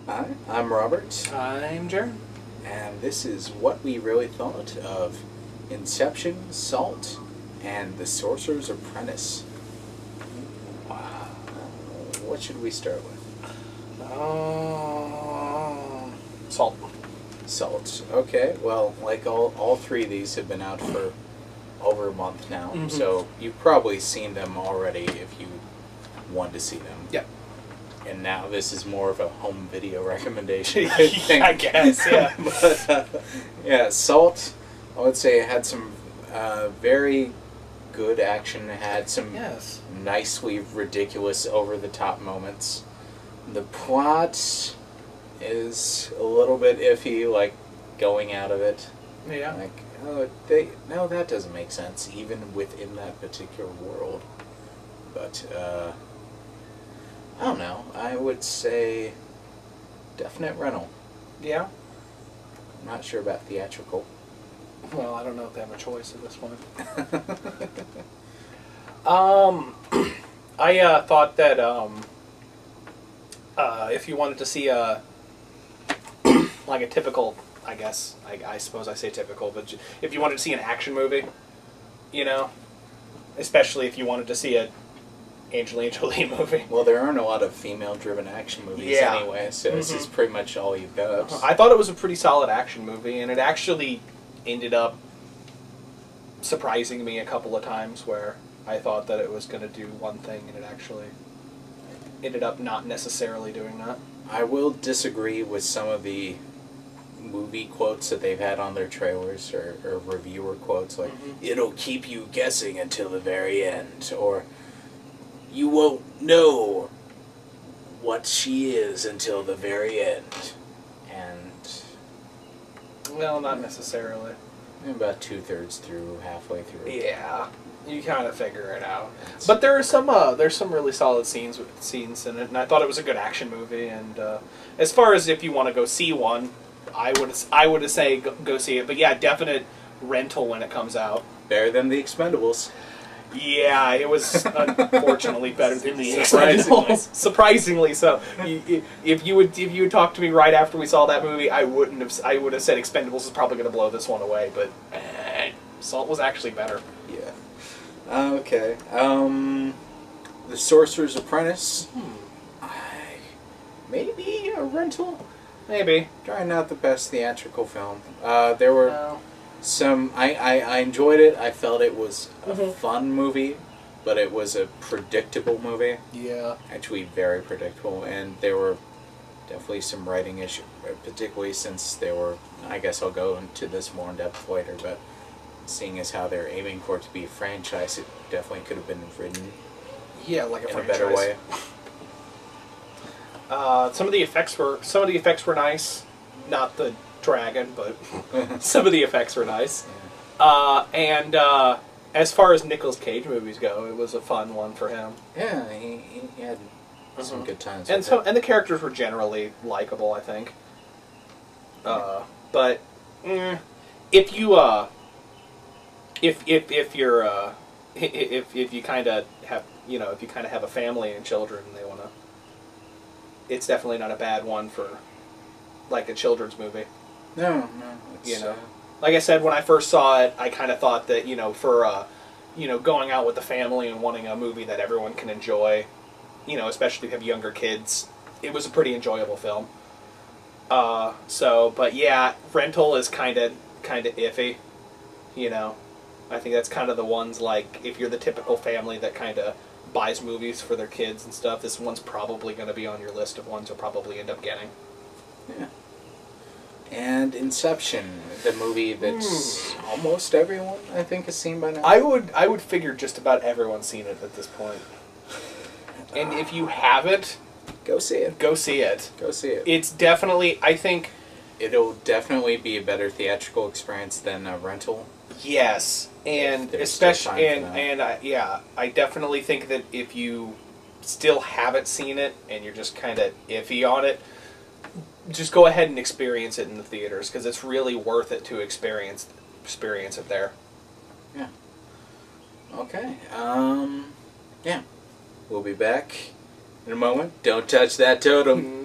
Hi, I'm Robert, I'm Jaron. and this is what we really thought of Inception, Salt, and The Sorcerer's Apprentice. What should we start with? Salt. Salt. Okay, well, like all three of these have been out for over a month now, so you've probably seen them already if you want to see them. Yep. And now this is more of a home video recommendation, I think. I guess, yeah. But, yeah, Salt, I would say, had some very good action. It had some nicely ridiculous, over-the-top moments. The plot is a little bit iffy, like, going out of it. Yeah. Like, no, that doesn't make sense, even within that particular world. But, I don't know. I would say definite rental. Yeah? I'm not sure about theatrical. Well, I don't know if they have a choice at this point. I thought that if you wanted to see a like a typical, I guess, I suppose I say typical, but if you wanted to see an action movie, you know, especially if you wanted to see a Angelina Jolie movie. Well, there aren't a lot of female-driven action movies anyway, so this is pretty much all you've got. I thought it was a pretty solid action movie, and it actually ended up surprising me a couple of times where I thought that it was going to do one thing, and it actually ended up not necessarily doing that. I will disagree with some of the movie quotes that they've had on their trailers, or reviewer quotes, like, it'll keep you guessing until the very end, or you won't know what she is until the very end. And well, not necessarily. About 2/3 through, halfway through. Yeah, you kind of figure it out. But there's some really solid scenes in it, and I thought it was a good action movie. And as far as if you want to go see one, I would say go see it. But yeah, definite rental when it comes out. Better than The Expendables. Yeah, it was unfortunately better than The Expendables. Surprisingly so. If you would talk to me right after we saw that movie, I would have said Expendables is probably going to blow this one away, but Salt was actually better. Yeah. Okay. The Sorcerer's Apprentice. Maybe a rental. Maybe. Probably not the best theatrical film. There were some. I enjoyed it. I felt it was a fun movie, but it was a predictable movie. Yeah. Actually, very predictable, and there were definitely some writing issues, particularly since they were. I guess I'll go into this more in depth later, but seeing as how they're aiming for it to be a franchise, it definitely could have been written. Yeah, like in a better way. Some of the effects were nice. Not the dragon, but some of the effects were nice. Yeah. And as far as Nicolas Cage movies go, it was a fun one for him. Yeah, he had some good times. And and the characters were generally likable, I think. But if you if you kind of have a family and children and they want to, it's definitely not a bad one for like a children's movie. No. Like I said, when I first saw it, I kind of thought that for going out with the family and wanting a movie that everyone can enjoy, especially if you have younger kids, it was a pretty enjoyable film. But yeah, rental is kind of iffy. I think that's kind of the ones, like, if you're the typical family that kind of buys movies for their kids and stuff, this one's probably going to be on your list of ones you'll probably end up getting. Yeah. And Inception, the movie that's almost everyone, I think, has seen by now. I would figure just about everyone's seen it at this point. And if you haven't, go see it. Go see it. Go see it. It's definitely, I think, it'll definitely be a better theatrical experience than a rental. Yes, and especially I definitely think that if you still haven't seen it and you're just kind of iffy on it, just go ahead and experience it in the theaters, because it's really worth it to experience it there. Yeah. Okay. Yeah. We'll be back in a moment. Don't touch that totem.